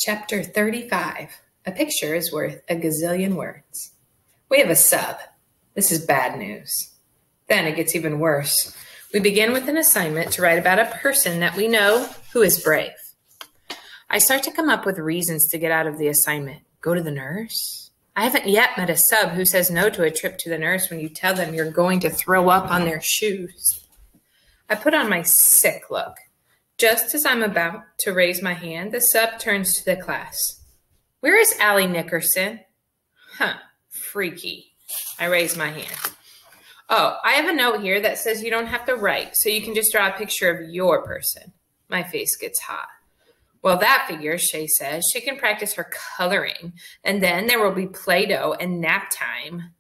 Chapter 35. A picture is worth a gazillion words. We have a sub. This is bad news. Then it gets even worse. We begin with an assignment to write about a person that we know who is brave. I start to come up with reasons to get out of the assignment. Go to the nurse? I haven't yet met a sub who says no to a trip to the nurse when you tell them you're going to throw up on their shoes. I put on my sick look. Just as I'm about to raise my hand, the sub turns to the class. Where is Allie Nickerson? Freaky. I raise my hand. Oh, I have a note here that says you don't have to write, so you can just draw a picture of your person. My face gets hot. Well, that figures, Shay says. She can practice her coloring, and then there will be Play-Doh and nap time.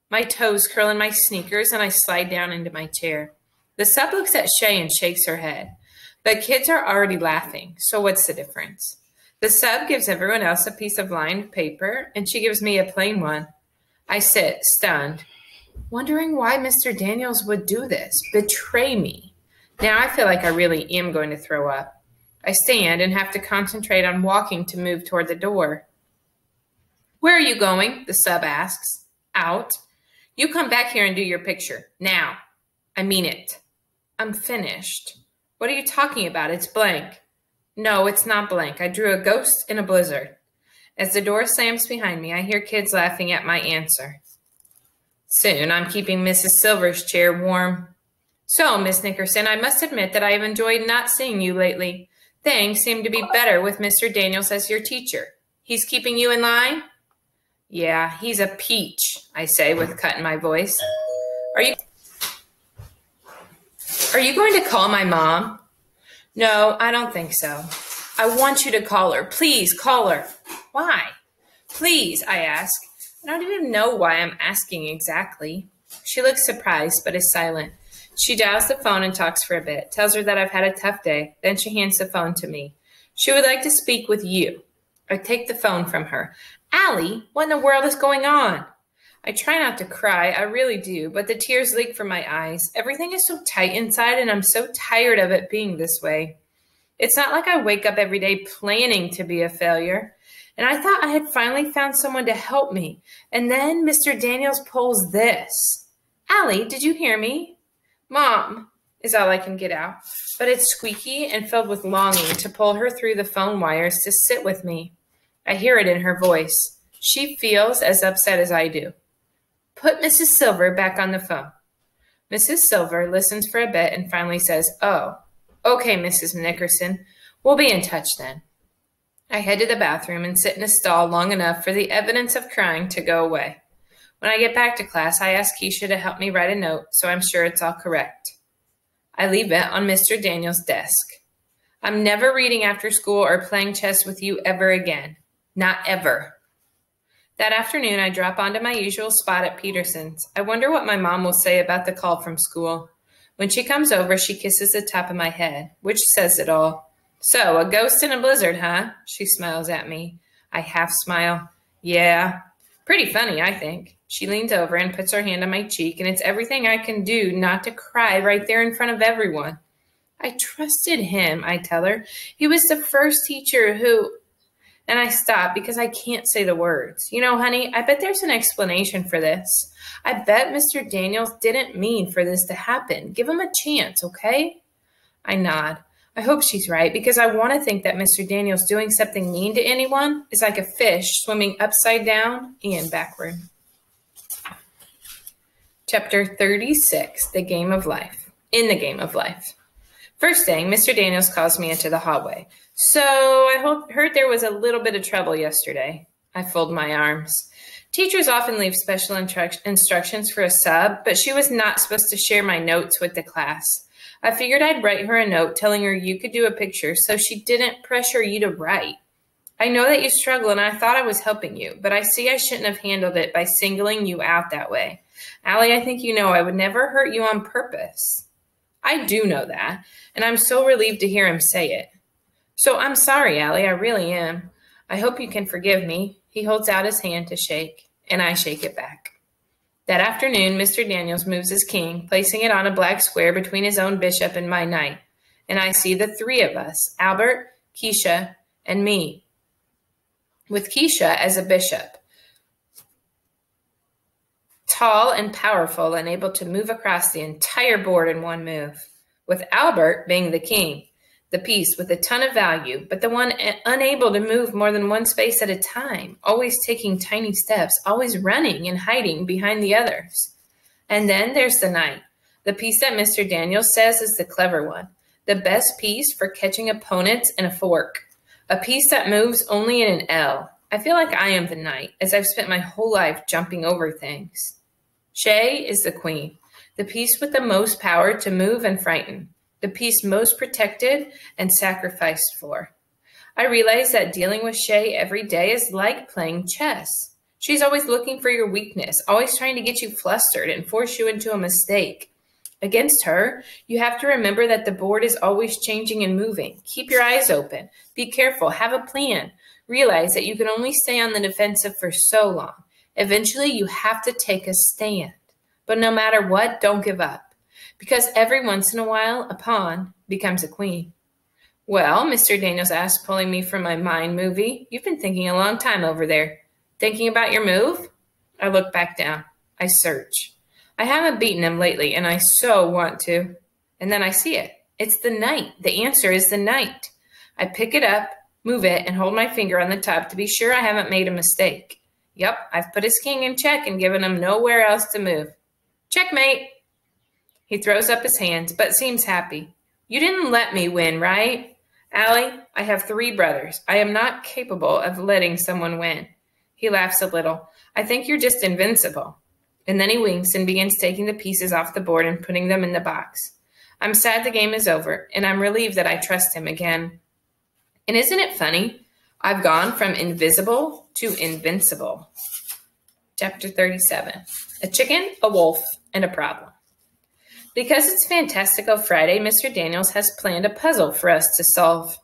My toes curl in my sneakers, and I slide down into my chair. The sub looks at Shay and shakes her head. But kids are already laughing, so what's the difference? The sub gives everyone else a piece of lined paper, and she gives me a plain one. I sit, stunned, wondering why Mr. Daniels would do this, betray me. Now I feel like I really am going to throw up. I stand and have to concentrate on walking to move toward the door. Where are you going? The sub asks. Out. You come back here and do your picture. Now. I mean it. I'm finished. What are you talking about? It's blank. No, it's not blank. I drew a ghost in a blizzard. As the door slams behind me, I hear kids laughing at my answer. Soon, I'm keeping Mrs. Silver's chair warm. So, Miss Nickerson, I must admit that I have enjoyed not seeing you lately. Things seem to be better with Mr. Daniels as your teacher. He's keeping you in line? Yeah, he's a peach, I say with cut in my voice. Are you going to call my mom? No, I don't think so. I want you to call her. Please call her. Why? Please, I ask. I don't even know why I'm asking exactly. She looks surprised, but is silent. She dials the phone and talks for a bit, tells her that I've had a tough day. Then she hands the phone to me. She would like to speak with you. I take the phone from her. Allie, what in the world is going on? I try not to cry, I really do, but the tears leak from my eyes. Everything is so tight inside, and I'm so tired of it being this way. It's not like I wake up every day planning to be a failure. And I thought I had finally found someone to help me. And then Mr. Daniels pulls this. Allie, did you hear me? Mom, is all I can get out. But it's squeaky and filled with longing to pull her through the phone wires to sit with me. I hear it in her voice. She feels as upset as I do. Put Mrs. Silver back on the phone. Mrs. Silver listens for a bit and finally says, Oh, okay, Mrs. Nickerson. We'll be in touch then. I head to the bathroom and sit in a stall long enough for the evidence of crying to go away. When I get back to class, I ask Keisha to help me write a note so I'm sure it's all correct. I leave it on Mr. Daniels' desk. I'm never reading after school or playing chess with you ever again. Not ever. That afternoon, I drop onto my usual spot at Peterson's. I wonder what my mom will say about the call from school. When she comes over, she kisses the top of my head, which says it all. So, a ghost in a blizzard, huh? She smiles at me. I half smile. Yeah. Pretty funny, I think. She leans over and puts her hand on my cheek, and it's everything I can do not to cry right there in front of everyone. I trusted him, I tell her. He was the first teacher who... And I stop because I can't say the words. You know, honey, I bet there's an explanation for this. I bet Mr. Daniels didn't mean for this to happen. Give him a chance, okay? I nod. I hope she's right because I want to think that Mr. Daniels doing something mean to anyone is like a fish swimming upside down and backward. Chapter 36, The Game of Life. In the Game of Life. First thing, Mr. Daniels calls me into the hallway. So I heard there was a little bit of trouble yesterday. I fold my arms. Teachers often leave special instructions for a sub, but she was not supposed to share my notes with the class. I figured I'd write her a note telling her you could do a picture so she didn't pressure you to write. I know that you struggle and I thought I was helping you, but I see I shouldn't have handled it by singling you out that way. Allie, I think you know I would never hurt you on purpose. I do know that, and I'm so relieved to hear him say it. So I'm sorry, Allie, I really am. I hope you can forgive me. He holds out his hand to shake, and I shake it back. That afternoon, Mr. Daniels moves his king, placing it on a black square between his own bishop and my knight, and I see the three of us, Albert, Keisha, and me. with Keisha as a bishop, tall and powerful and able to move across the entire board in one move, with Albert being the king, the piece with a ton of value, but the one unable to move more than one space at a time, always taking tiny steps, always running and hiding behind the others. And then there's the knight, the piece that Mr. Daniels says is the clever one, the best piece for catching opponents in a fork, a piece that moves only in an L. I feel like I am the knight, as I've spent my whole life jumping over things. Shay is the queen, the piece with the most power to move and frighten, the piece most protected and sacrificed for. I realize that dealing with Shay every day is like playing chess. She's always looking for your weakness, always trying to get you flustered and force you into a mistake. Against her, you have to remember that the board is always changing and moving. Keep your eyes open. Be careful. Have a plan. Realize that you can only stay on the defensive for so long. Eventually, you have to take a stand. But no matter what, don't give up. Because every once in a while, a pawn becomes a queen. Well, Mr. Daniels asked, pulling me from my mind movie, you've been thinking a long time over there. Thinking about your move? I look back down. I search. I haven't beaten him lately, and I so want to. And then I see it. It's the knight. The answer is the knight. I pick it up, move it, and hold my finger on the top to be sure I haven't made a mistake. Yep, I've put his king in check and given him nowhere else to move. Checkmate. He throws up his hands, but seems happy. You didn't let me win, right? Allie, I have 3 brothers. I am not capable of letting someone win. He laughs a little. I think you're just invincible. And then he winks and begins taking the pieces off the board and putting them in the box. I'm sad the game is over, and I'm relieved that I trust him again. And isn't it funny? I've gone from invisible to invincible. Chapter 37. A chicken, a wolf, and a problem. Because it's Fantastical Friday, Mr. Daniels has planned a puzzle for us to solve.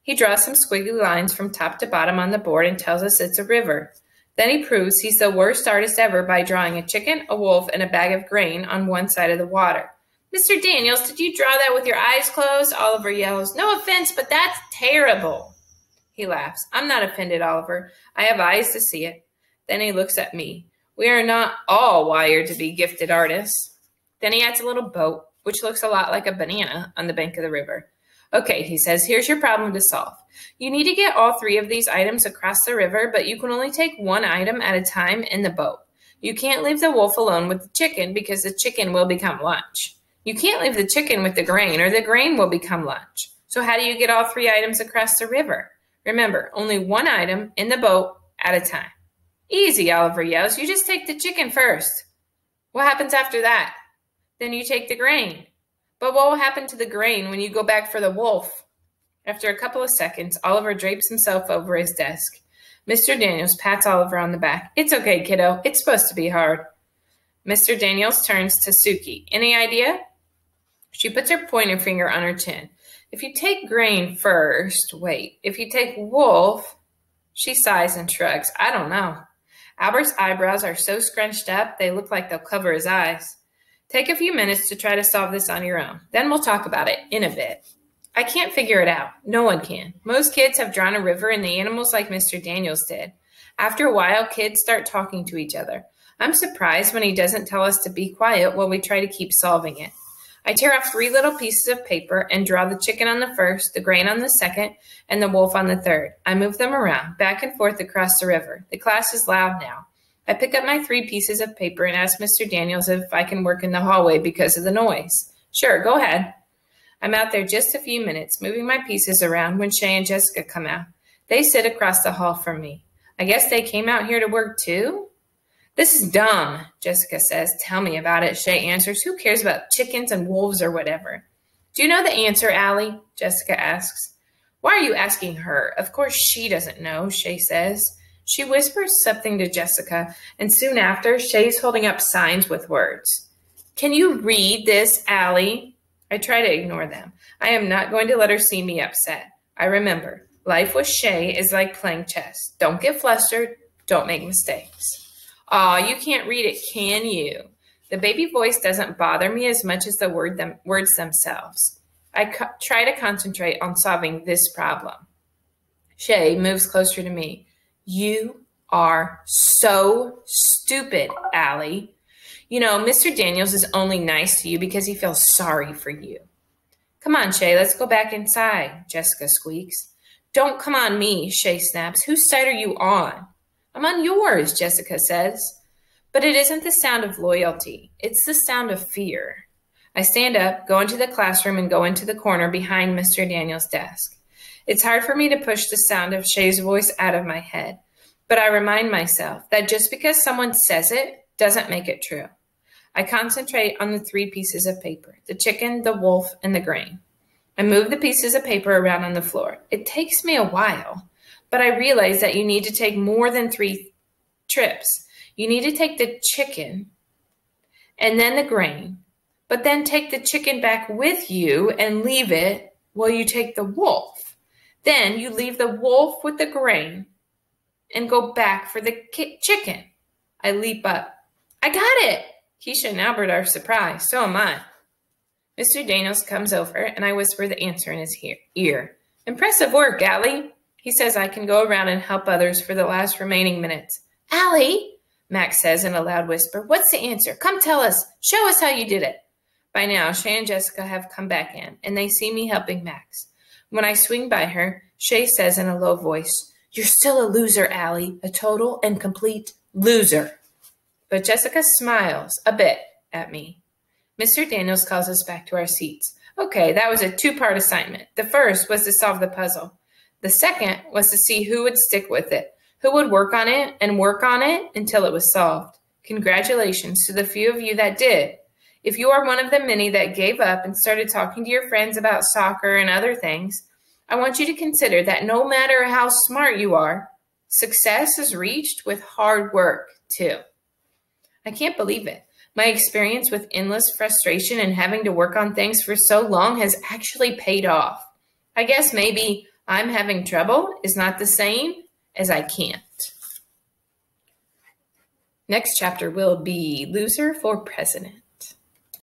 He draws some squiggly lines from top to bottom on the board and tells us it's a river. Then he proves he's the worst artist ever by drawing a chicken, a wolf, and a bag of grain on one side of the water. Mr. Daniels, did you draw that with your eyes closed? Oliver yells. No offense, but that's terrible. He laughs. I'm not offended, Oliver. I have eyes to see it. Then he looks at me. We are not all wired to be gifted artists. Then he adds a little boat, which looks a lot like a banana, on the bank of the river. Okay, he says, here's your problem to solve. You need to get all 3 of these items across the river, but you can only take one item at a time in the boat. You can't leave the wolf alone with the chicken because the chicken will become lunch. You can't leave the chicken with the grain or the grain will become lunch. So how do you get all 3 items across the river? Remember, only one item in the boat at a time. Easy, Oliver yells. You just take the chicken first. What happens after that? Then you take the grain. But what will happen to the grain when you go back for the wolf? After a couple of seconds, Oliver drapes himself over his desk. Mr. Daniels pats Oliver on the back. It's okay, kiddo. It's supposed to be hard. Mr. Daniels turns to Suki. Any idea? She puts her pointer finger on her chin. If you take grain first, wait. If you take wolf, she sighs and shrugs. I don't know. Albert's eyebrows are so scrunched up, they look like they'll cover his eyes. Take a few minutes to try to solve this on your own. Then we'll talk about it in a bit. I can't figure it out. No one can. Most kids have drawn a river and the animals like Mr. Daniels did. After a while, kids start talking to each other. I'm surprised when he doesn't tell us to be quiet while we try to keep solving it. I tear off 3 little pieces of paper and draw the chicken on the first, the grain on the second, and the wolf on the third. I move them around, back and forth across the river. The class is loud now. I pick up my 3 pieces of paper and ask Mr. Daniels if I can work in the hallway because of the noise. Sure, go ahead. I'm out there just a few minutes, moving my pieces around when Shay and Jessica come out. They sit across the hall from me. I guess they came out here to work too? This is dumb, Jessica says. Tell me about it, Shay answers. Who cares about chickens and wolves or whatever? Do you know the answer, Allie? Jessica asks. Why are you asking her? Of course she doesn't know, Shay says. She whispers something to Jessica, and soon after, Shay's holding up signs with words. Can you read this, Allie? I try to ignore them. I am not going to let her see me upset. I remember, life with Shay is like playing chess. Don't get flustered. Don't make mistakes. Aw, you can't read it, can you? The baby voice doesn't bother me as much as the words themselves. I try to concentrate on solving this problem. Shay moves closer to me. You are so stupid, Allie. You know, Mr. Daniels is only nice to you because he feels sorry for you. Come on, Shay, let's go back inside, Jessica squeaks. Don't come on me, Shay snaps. Whose side are you on? I'm on yours, Jessica says. But it isn't the sound of loyalty. It's the sound of fear. I stand up, go into the classroom, and go into the corner behind Mr. Daniels' desk. It's hard for me to push the sound of Shay's voice out of my head, but I remind myself that just because someone says it doesn't make it true. I concentrate on the 3 pieces of paper, the chicken, the wolf, and the grain. I move the pieces of paper around on the floor. It takes me a while, but I realize that you need to take more than 3 trips. You need to take the chicken and then the grain, but then take the chicken back with you and leave it while you take the wolf. Then you leave the wolf with the grain and go back for the chicken. I leap up. I got it! Keisha and Albert are surprised. So am I. Mr. Daniels comes over, and I whisper the answer in his ear. Impressive work, Allie. He says I can go around and help others for the last remaining minutes. Allie, Max says in a loud whisper, what's the answer? Come tell us. Show us how you did it. By now, Shay and Jessica have come back in, and they see me helping Max. When I swing by her, Shay says in a low voice, You're still a loser, Allie, a total and complete loser. But Jessica smiles a bit at me. Mr. Daniels calls us back to our seats. Okay, that was a 2-part assignment. The first was to solve the puzzle. The second was to see who would stick with it, who would work on it until it was solved. Congratulations to the few of you that did. If you are one of the many that gave up and started talking to your friends about soccer and other things, I want you to consider that no matter how smart you are, success is reached with hard work, too. I can't believe it. My experience with endless frustration and having to work on things for so long has actually paid off. I guess maybe I'm having trouble is not the same as I can't. Next chapter will be Loser for President.